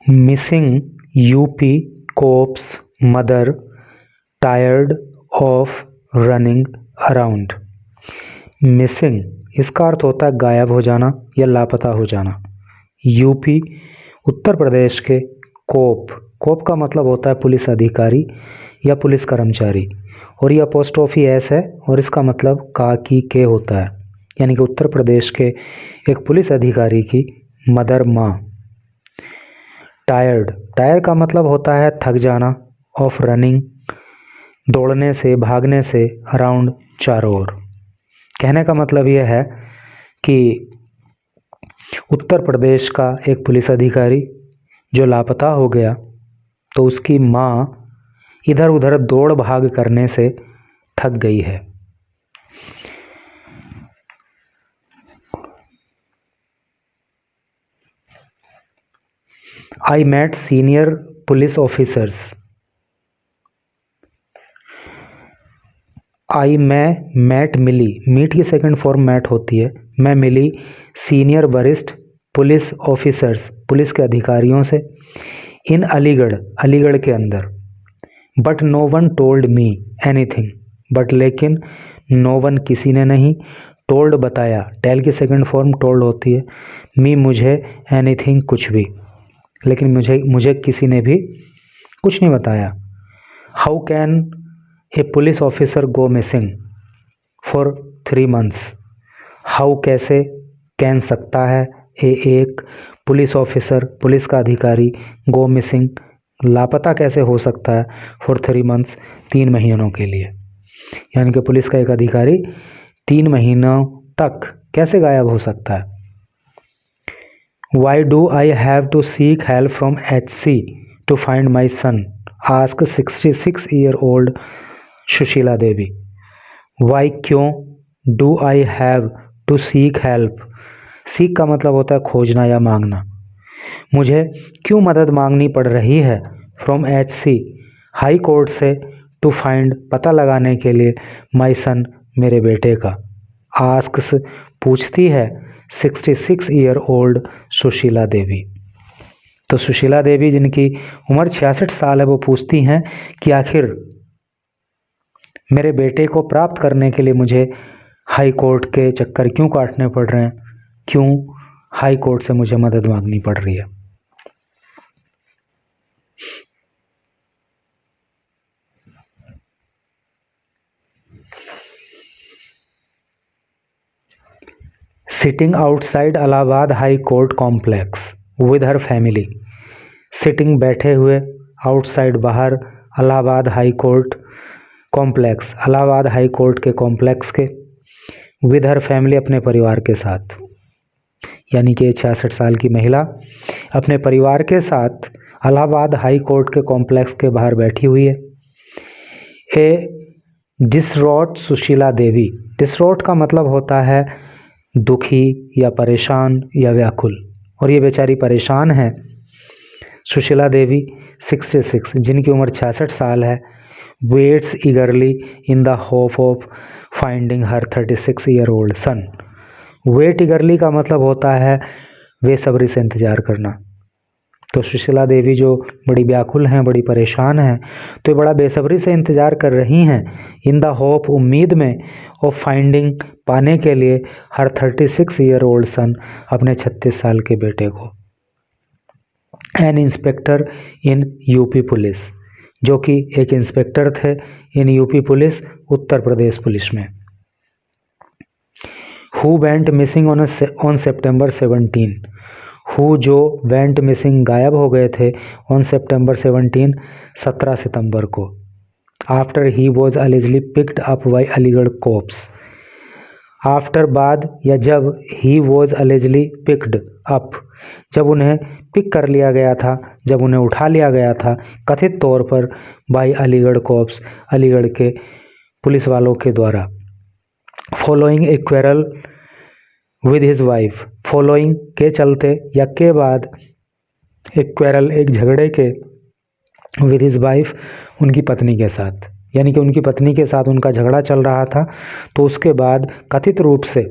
Missing UP cops mother tired of running around. Missing इसका अर्थ होता है गायब हो जाना या लापता हो जाना। यूपी उत्तर प्रदेश के कोप का मतलब होता है पुलिस अधिकारी या पुलिस कर्मचारी, और यह अपोस्ट्रोफी एस है और इसका मतलब का की के होता है, यानी कि उत्तर प्रदेश के एक पुलिस अधिकारी की मदर माँ। टायर का मतलब होता है थक जाना, ऑफ रनिंग दौड़ने से भागने से, अराउंड चारों ओर। कहने का मतलब यह है कि उत्तर प्रदेश का एक पुलिस अधिकारी जो लापता हो गया तो उसकी माँ इधर उधर दौड़ भाग करने से थक गई है। I met senior police officers. I मैं मैट मिली, मीट की सेकंड फॉर्म मैट होती है। मैं मिली सीनियर वरिष्ठ पुलिस ऑफिसर्स पुलिस के अधिकारियों से, इन अलीगढ़ के अंदर। But no one told me anything, but लेकिन नो वन किसी ने नहीं, टोल्ड बताया, टेल की सेकंड फॉर्म टोल्ड होती है, मी मुझे, एनीथिंग कुछ भी, लेकिन मुझे किसी ने भी कुछ नहीं बताया। How can a police officer go missing for 3 months। How कैसे, कैन सकता है, एक पुलिस ऑफिसर पुलिस का अधिकारी, गो मिसिंग लापता कैसे हो सकता है, फॉर 3 months 3 महीनों के लिए, यानी कि पुलिस का एक अधिकारी 3 महीनों तक कैसे गायब हो सकता है। Why do I have to seek help from HC to find my son, ask 66-year-old Sushila Devi. Why क्यों, do I have to seek help, seek का मतलब होता है खोजना या मांगना, मुझे क्यों मदद मांगनी पड़ रही है, फ्रॉम HC हाई कोर्ट से, टू फाइंड पता लगाने के लिए, माई सन मेरे बेटे का, आस्क्स पूछती है, 66-year-old सुशीला देवी। तो सुशीला देवी जिनकी उम्र 66 साल है वो पूछती हैं कि आखिर मेरे बेटे को प्राप्त करने के लिए मुझे हाई कोर्ट के चक्कर क्यों काटने पड़ रहे हैं, क्यों हाई कोर्ट से मुझे मदद मांगनी पड़ रही है। Sitting outside Allahabad high court complex with her family. Sitting बैठे हुए, आउटसाइड बाहर, Allahabad high court complex Allahabad high court के कॉम्प्लेक्स के, विद हर फैमिली अपने परिवार के साथ, यानी कि 66 साल की महिला अपने परिवार के साथ इलाहाबाद हाई कोर्ट के कॉम्प्लेक्स के बाहर बैठी हुई है। ए डिसरॉट सुशीला देवी, डिसरॉट का मतलब होता है दुखी या परेशान या व्याकुल, और ये बेचारी परेशान है। सुशीला देवी 66 जिनकी उम्र 66 साल है, waits eagerly in the hope of finding her 36-year-old son. Wait eagerly का मतलब होता है बेसब्री से इंतज़ार करना। तो सुशीला देवी जो बड़ी व्याकुल हैं, बड़ी परेशान हैं, तो ये बड़ा बेसब्री से इंतज़ार कर रही हैं, इन द होप उम्मीद में, ऑफ फाइंडिंग पाने के लिए, हर 36-year-old सन अपने 36 साल के बेटे को। An inspector in UP police, जो कि एक इंस्पेक्टर थे in UP police Uttar Pradesh police में। Who went missing on September 17, who जो वेंट मिसिंग गायब हो गए थे, ऑन September 17 17 सितंबर को, after he was allegedly picked up by Aligarh cops. After बाद या जब, he was allegedly picked up जब उन्हें पिक कर लिया गया था, जब उन्हें उठा लिया गया था कथित तौर पर, बाई अलीगढ़ कोप्स अलीगढ़ के पुलिस वालों के द्वारा। Following A quarrel with his wife, following के चलते या के बाद, एक क्वेरल एक झगड़े के, विद हिज वाइफ उनकी पत्नी के साथ, यानी कि उनकी पत्नी के साथ उनका झगड़ा चल रहा था। तो उसके बाद कथित रूप से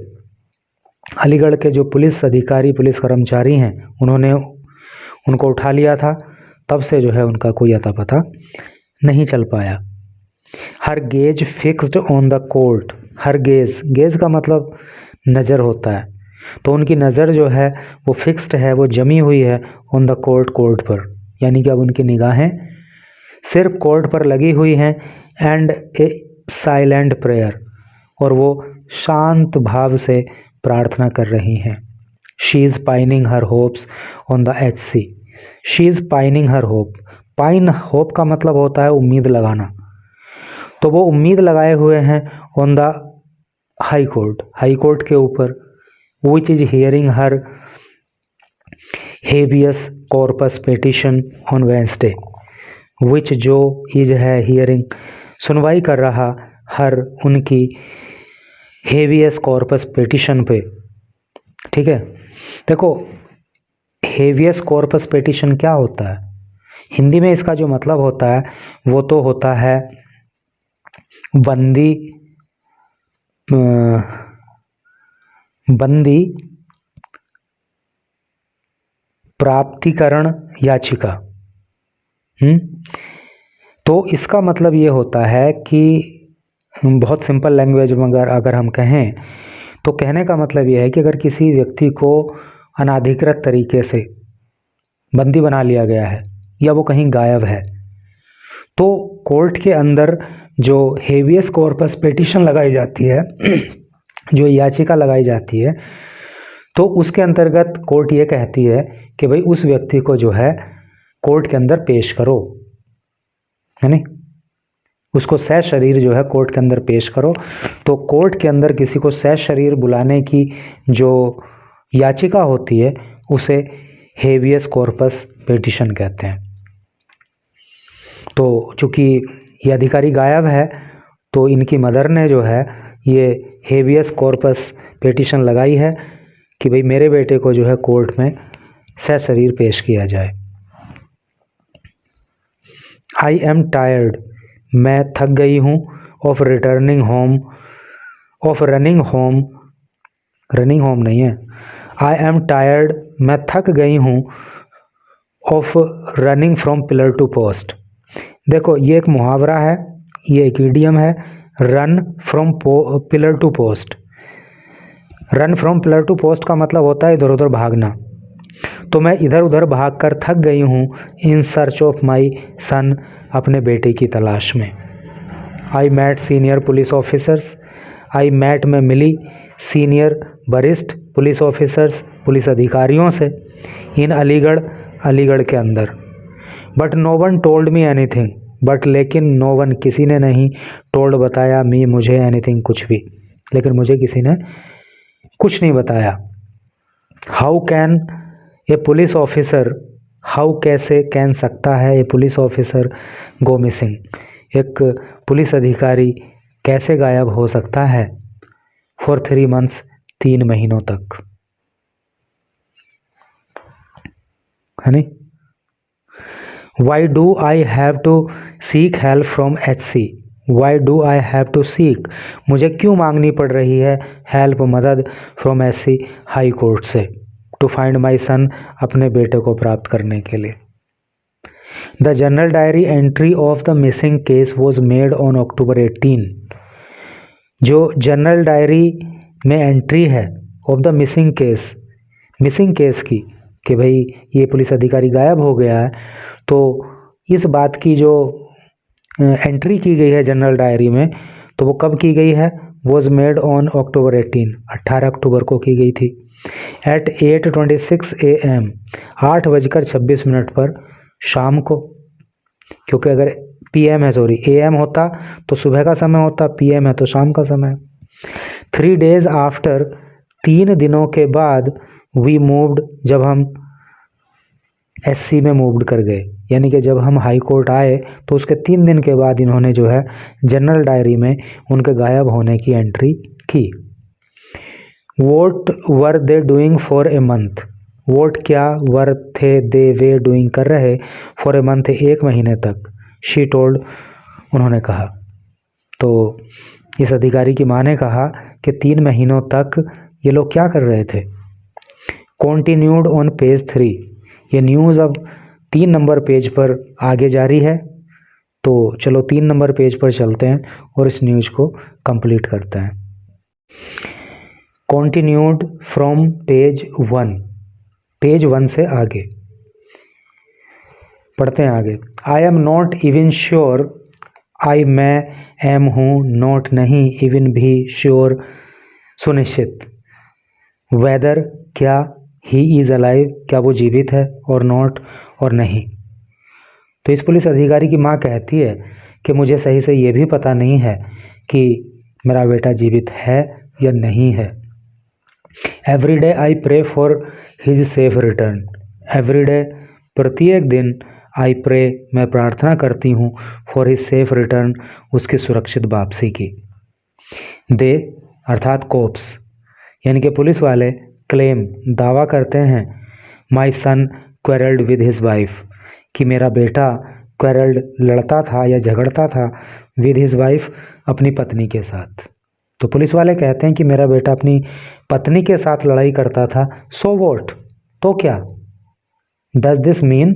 अलीगढ़ के जो पुलिस अधिकारी पुलिस कर्मचारी हैं उनको उठा लिया था, तब से जो है उनका कोई अता पता नहीं चल पाया। हर gauge fixed on the court, her gauge, gauge का मतलब नज़र होता है, तो उनकी नज़र जो है वो फिक्स्ड है, वो जमी हुई है ऑन द कोर्ट, कोर्ट पर, यानी कि अब उनकी निगाहें सिर्फ कोर्ट पर लगी हुई हैं। एंड ए साइलेंट प्रेयर, और वो शांत भाव से प्रार्थना कर रही हैं। She is pining her hopes on the HC, she is pining her hope, pine hope का मतलब होता है उम्मीद लगाना, तो वो उम्मीद लगाए हुए हैं on the high court, high court के ऊपर। Which is hearing her habeas corpus petition on Wednesday, which जो इज है हियरिंग सुनवाई कर रहा, हर उनकी हेबियस कॉर्पस पिटिशन पे, ठीक है। देखो हेबियस कॉर्पस पिटिशन क्या होता है, हिंदी में इसका जो मतलब होता है वो तो होता है बंदी बंदी प्राप्तिकरण याचिका। तो इसका मतलब ये होता है कि बहुत सिंपल लैंग्वेज में अगर हम कहें तो कहने का मतलब ये है कि अगर किसी व्यक्ति को अनाधिकृत तरीके से बंदी बना लिया गया है या वो कहीं गायब है, तो कोर्ट के अंदर जो हेबियस कॉर्पस पिटिशन लगाई जाती है, जो याचिका लगाई जाती है, तो उसके अंतर्गत कोर्ट ये कहती है कि भाई उस व्यक्ति को जो है कोर्ट के अंदर पेश करो, है नहीं, उसको सह शरीर जो है कोर्ट के अंदर पेश करो। तो कोर्ट के अंदर किसी को सह शरीर बुलाने की जो याचिका होती है उसे हेबियस कॉर्पस पिटिशन कहते हैं। तो चूँकि ये अधिकारी गायब है, तो इनकी मदर ने जो है ये हेबियस कॉर्पस पिटिशन लगाई है कि भाई मेरे बेटे को जो है कोर्ट में सह शरीर पेश किया जाए। आई एम टायर्ड, मैं थक गई हूँ, of returning home, of running home, running home नहीं है, आई एम टायर्ड, मैं थक गई हूँ, of running from pillar to post. देखो ये एक मुहावरा है, ये एक इडियम है, run from pillar to post. Run from pillar to post का मतलब होता है इधर उधर भागना, तो मैं इधर उधर भागकर थक गई हूँ, in search of my son, अपने बेटे की तलाश में। I met senior police officers, I met में मिली सीनियर वरिष्ठ पुलिस ऑफिसर्स, पुलिस अधिकारियों से, इन अलीगढ़, अलीगढ़ के अंदर। But no one told me anything, but लेकिन नो वन किसी ने नहीं, टोल्ड बताया, मी मुझे, एनीथिंग कुछ भी, लेकिन मुझे किसी ने कुछ नहीं बताया। How can a police officer, how कैसे, कैन सकता है, ए पुलिस ऑफिसर गो मिसिंग, एक पुलिस अधिकारी कैसे गायब हो सकता है, फॉर 3 months, 3 महीनों तक, है नहीं। Why do I have to seek help from HC, why do I have to seek, मुझे क्यों मांगनी पड़ रही है हेल्प, मदद, फ्रॉम HC, हाई कोर्ट से, टू फाइंड माई सन, अपने बेटे को प्राप्त करने के लिए। The general diary entry of the missing case was made on October 18, जो जनरल डायरी में एंट्री है of the missing case, missing case की, कि भाई ये पुलिस अधिकारी गायब हो गया है, तो इस बात की जो एंट्री की गई है जनरल डायरी में, तो वो कब की गई है, वॉज मेड ऑन October 18, 18 अक्टूबर को की गई थी। एट 8:26 AM, 8:26 पर शाम को, क्योंकि अगर PM है, सॉरी AM होता तो सुबह का समय होता, PM है तो शाम का समय। 3 days आफ्टर, 3 दिनों के बाद, वी मूव्ड, जब हम SC में मूव्ड कर गए, यानी कि जब हम हाई कोर्ट आए तो उसके 3 दिन के बाद इन्होंने जो है जनरल डायरी में उनके गायब होने की एंट्री की। Vote were they doing for a month, vote क्या, वर थे, दे वे डूइंग कर रहे, फॉर ए मंथ 1 महीने तक, शी टोल्ड, उन्होंने कहा। तो इस अधिकारी की माँ ने कहा कि 3 महीनों तक ये लोग क्या कर रहे थे। कॉन्टिन्यूड ऑन पेज 3, ये न्यूज़ अब 3 नंबर पेज पर आगे जारी है। तो चलो 3 नंबर पेज पर चलते हैं और इस न्यूज़ को कंप्लीट करते हैं। कॉन्टिन्यूड फ्रॉम पेज 1, पेज 1 से आगे पढ़ते हैं आगे। I am not even sure, I मैं एम हूँ, नॉट नहीं, इवन भी, श्योर सुनिश्चित, वेदर क्या, ही इज़ अलाइव क्या वो जीवित है, और नॉट और नहीं। तो इस पुलिस अधिकारी की माँ कहती है कि मुझे सही से ये भी पता नहीं है कि मेरा बेटा जीवित है या नहीं है। Every day I pray for his safe return, every day प्रत्येक दिन, आई प्रे मैं प्रार्थना करती हूँ, फॉर हिज सेफ रिटर्न उसकी सुरक्षित वापसी की। दे अर्थात कोप्स यानी कि पुलिस वाले, क्लेम दावा करते हैं, माई सन क्वेरल्ड विद हिज वाइफ कि मेरा बेटा क्वेरल्ड लड़ता था या झगड़ता था, विद हिज वाइफ अपनी पत्नी के साथ। तो पुलिस वाले कहते हैं कि मेरा बेटा अपनी पत्नी के साथ लड़ाई करता था। सो वॉट, तो क्या, डज दिस मीन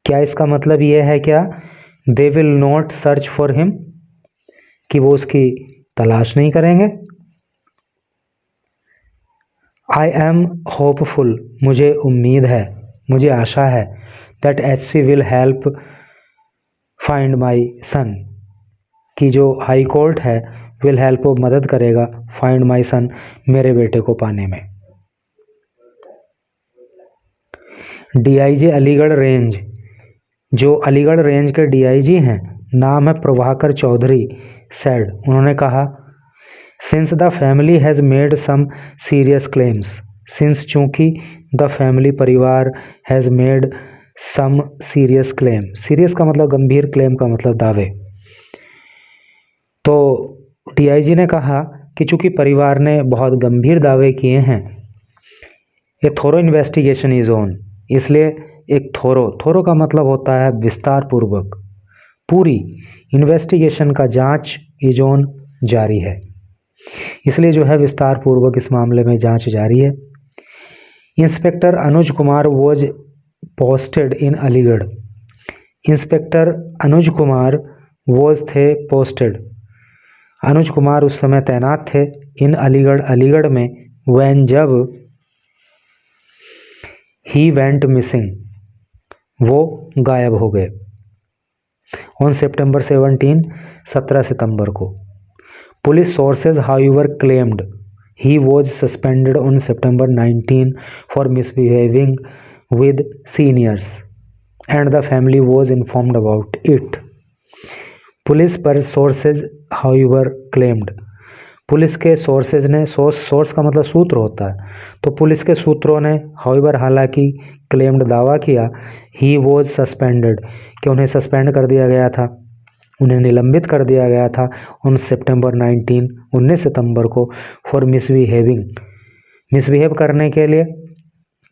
क्या इसका मतलब ये है क्या, they will not search for him कि वो उसकी तलाश नहीं करेंगे। आई एम होपफुल मुझे उम्मीद है, मुझे आशा है, that HC will help find my son कि जो हाई कोर्ट है विल हेल्प वो मदद करेगा, फाइंड माई सन मेरे बेटे को पाने में। DIG अलीगढ़ रेंज, जो अलीगढ़ रेंज के DIG हैं, नाम है प्रभाकर चौधरी, सेड उन्होंने कहा, since the family has made some serious claims, since चूँकि द फैमिली परिवार has made some serious claim, serious का मतलब गंभीर, क्लेम का मतलब दावे। तो DIG ने कहा कि चूँकि परिवार ने बहुत गंभीर दावे किए हैं, ए थोरो इन्वेस्टिगेशन इज ऑन, इसलिए एक थोरो का मतलब होता है विस्तार पूर्वक, पूरी इन्वेस्टिगेशन का जांच इज ऑन जारी है, इसलिए जो है विस्तार पूर्वक इस मामले में जांच जारी है। Inspector Anuj Kumar was posted in Aligarh, inspector Anuj Kumar was थे पोस्टेड, अनुज कुमार उस समय तैनात थे, इन अलीगढ़ अलीगढ़ में, वैन जब, ही वेंट मिसिंग वो गायब हो गए, ऑन सितंबर 17 सितंबर को। Police sources however claimed he was suspended on September 19 for misbehaving with seniors and the family was informed about it. Police पर सोर्सेज हाउएवर क्लेम्ड, पुलिस के सोर्सेज ने, सोर्स का मतलब सूत्र होता है, तो पुलिस के सूत्रों ने, हाउएवर हालांकि, क्लेम्ड दावा किया, ही वॉज सस्पेंडेड कि उन्हें सस्पेंड कर दिया गया था, उन्हें निलंबित कर दिया गया था, उन सितंबर 19 सितंबर को, फॉर मिसबिहेव करने के लिए,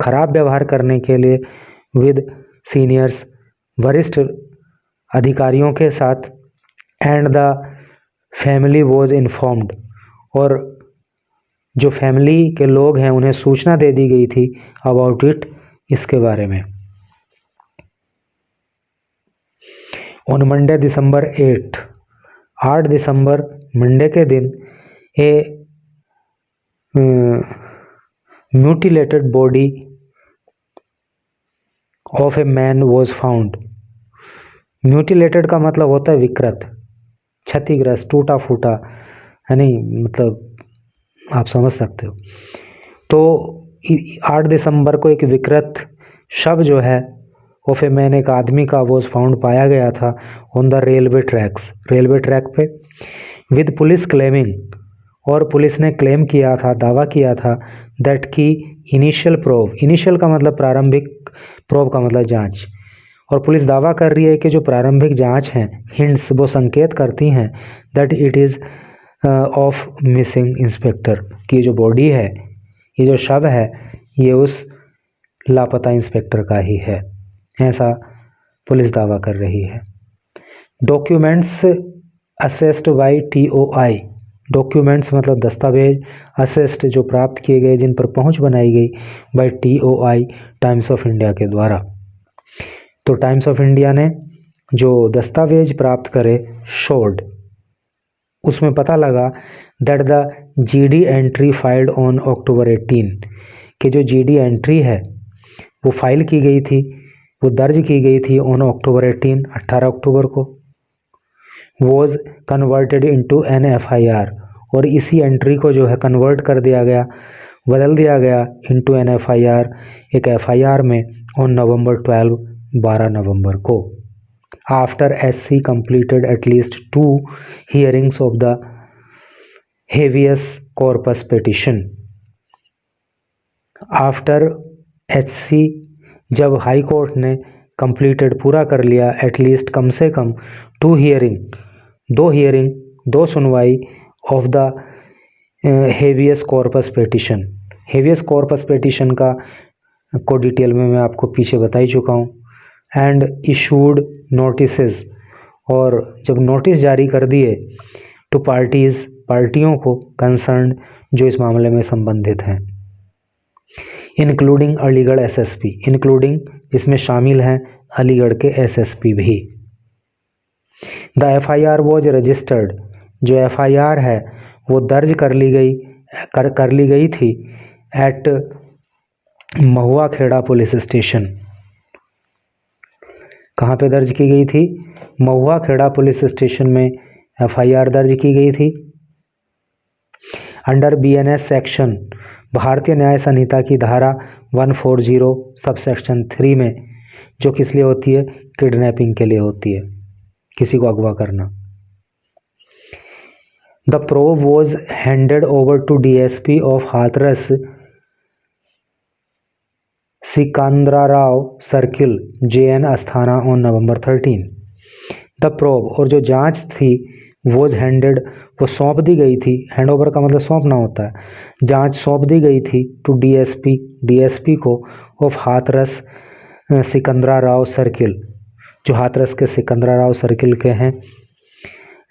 खराब व्यवहार करने के लिए, विद सीनियर्स वरिष्ठ अधिकारियों के साथ, and the family was informed और जो फैमिली के लोग हैं उन्हें सूचना दे दी गई थी, अबाउट इट इसके बारे में। ऑन मंडे दिसंबर 8 दिसंबर मंडे के दिन, a mutilated body of a man was found, mutilated का मतलब होता है विकृत, क्षतिग्रस्त, टूटा फूटा, है नहीं, मतलब आप समझ सकते हो। तो 8 दिसंबर को एक विकृत शव जो है ऑफ ए मैन, एक आदमी का, वॉज फाउंड पाया गया था, on the railway tracks, railway track पे, विद पुलिस क्लेमिंग और पुलिस ने क्लेम किया था, दावा किया था, दैट की इनिशियल प्रोब, इनिशियल का मतलब प्रारंभिक, प्रोब का मतलब जांच, और पुलिस दावा कर रही है कि जो प्रारंभिक जांच हैं, हिंट्स वो संकेत करती हैं, that it is of missing inspector, कि जो बॉडी है, ये जो शव है, ये उस लापता इंस्पेक्टर का ही है, ऐसा पुलिस दावा कर रही है। Documents assessed by TOI, documents मतलब दस्तावेज, असिस्ट जो प्राप्त किए गए, जिन पर पहुंच बनाई गई by TOI Times of India के द्वारा। तो टाइम्स ऑफ इंडिया ने जो दस्तावेज प्राप्त करे शोड, उसमें पता लगा that the GD entry filed on October 18 कि जो GD एंट्री है वो फाइल की गई थी, वो दर्ज की गई थी ऑन अक्टूबर 18 अक्टूबर को, was converted into an FIR, और इसी एंट्री को जो है कन्वर्ट कर दिया गया, बदल दिया गया इनटू एन FIR, एक FIR में ऑन नवंबर 12 नवंबर को, after SC completed at least 2 hearings of the habeas corpus petition। After HC जब हाई कोर्ट ने कंप्लीटेड पूरा कर लिया, एटलीस्ट कम से कम 2 हियरिंग, 2 सुनवाई of the habeas corpus petition. Habeas corpus petition को डिटेल में मैं आपको पीछे बता ही चुका हूँ। एंड इशूड नोटिसेस, और जब नोटिस जारी कर दिए टू पार्टियों को कंसर्न जो इस मामले में संबंधित हैं, इंक्लूडिंग अलीगढ़ SSP, इंक्लूडिंग जिसमें शामिल हैं अलीगढ़ के SSP भी। द FIR वॉज रजिस्टर्ड, जो FIR है वो दर्ज कर ली गई थी एट महुआ खेड़ा पुलिस स्टेशन। कहाँ पे दर्ज की गई थी? महुआ खेड़ा पुलिस स्टेशन में FIR दर्ज की गई थी। अंडर BNS सेक्शन, भारतीय न्याय संहिता की धारा 140 सबसेक्शन 3 में, जो किस लिए होती है? किडनैपिंग के लिए होती है, किसी को अगवा करना। The probe was handed over to DSP of Hathras Sikandrarao circle JN Asthana on November 13। The probe, और जो जांच थी, वॉज हैंडेड, वो सौंप दी गई थी। हैंड ओवर का मतलब सौंपना होता है। जांच सौंप दी गई थी टू DSP को ऑफ हाथरस सिकंदराराव सर्किल, जो हाथरस के सिकंदराराव सर्किल के हैं,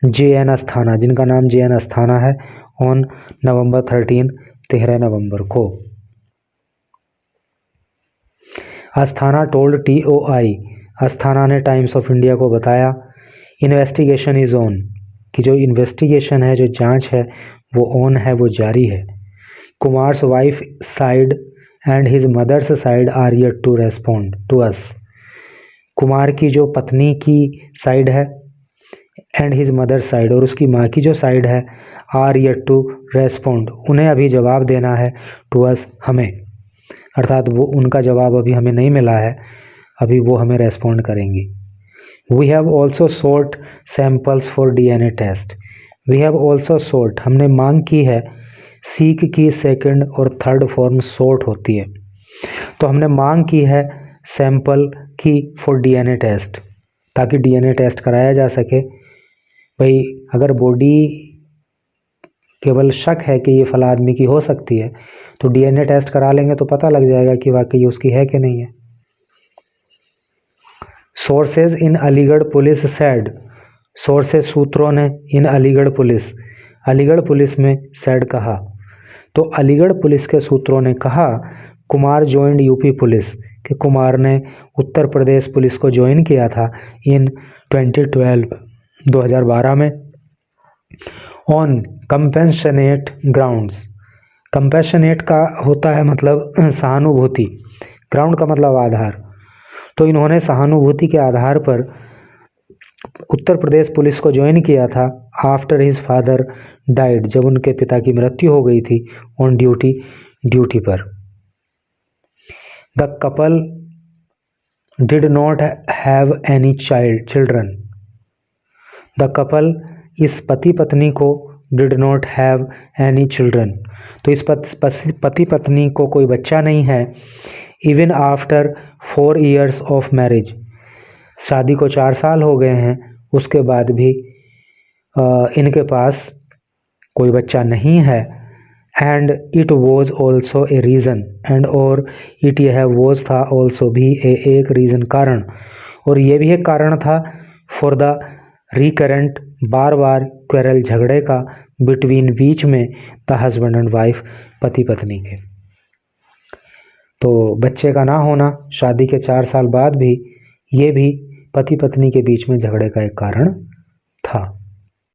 JN अस्थाना, जिनका नाम JN अस्थाना है, ऑन नवंबर 13 नवंबर को। अस्थाना टोल्ड TOI, अस्थाना ने टाइम्स ऑफ इंडिया को बताया, इन्वेस्टिगेशन इज ऑन, कि जो इन्वेस्टिगेशन है, जो जांच है, वो ऑन है, वो जारी है। Kumar's wife side and his mother's side are yet to respond to us, Kumar की जो पत्नी की साइड है एंड हिज मदर साइड, और उसकी माँ की जो साइड है, आर येट टू रेस्पॉन्ड, उन्हें अभी जवाब देना है, टू अस, हमें, अर्थात वो उनका जवाब अभी हमें नहीं मिला है, अभी वो हमें रेस्पॉन्ड करेंगी। We have also sought samples for DNA test, we have also sought, हमने मांग की है, सीक की सेकंड और थर्ड फॉर्म सोर्ट होती है, तो हमने मांग की है सैंपल की फॉर DNA टेस्ट, ताकि DNA टेस्ट कराया जा सके। भाई अगर बॉडी केवल शक है कि ये फला आदमी की हो सकती है, तो DNA टेस्ट करा लेंगे तो पता लग जाएगा कि वाकई उसकी है कि नहीं है। सोर्सेज इन अलीगढ़ पुलिस सेड, सोर्सेज सूत्रों ने, इन अलीगढ़ पुलिस में सेड कहा, तो अलीगढ़ पुलिस के सूत्रों ने कहा, कुमार ज्वाइंड UP पुलिस, कि कुमार ने उत्तर प्रदेश पुलिस को ज्वाइन किया था इन 2012 में, ऑन कंपेशनेट ग्राउंड्स, कंपेशनेट का होता है मतलब सहानुभूति, ग्राउंड का मतलब आधार, तो इन्होंने सहानुभूति के आधार पर उत्तर प्रदेश पुलिस को ज्वाइन किया था आफ्टर हिज फादर डाइड, जब उनके पिता की मृत्यु हो गई थी, ऑन ड्यूटी पर। The couple did not have any children, the couple, इस पति पत्नी को, did not have any children, तो इस पति पत्नी को कोई बच्चा नहीं है, even after 4 years of marriage, शादी को 4 साल हो गए हैं, उसके बाद भी इनके पास कोई बच्चा नहीं है। And it was also a reason, and और इट यह वॉज था, ऑल्सो भी एक रीज़न कारण, और ये भी एक कारण था, for the recurrent, bar bar quarrel झगड़े का, बिटवीन बीच में द हस्बैंड एंड वाइफ, पति पत्नी के। तो बच्चे का ना होना शादी के 4 साल बाद भी, ये भी पति पत्नी के बीच में झगड़े का एक कारण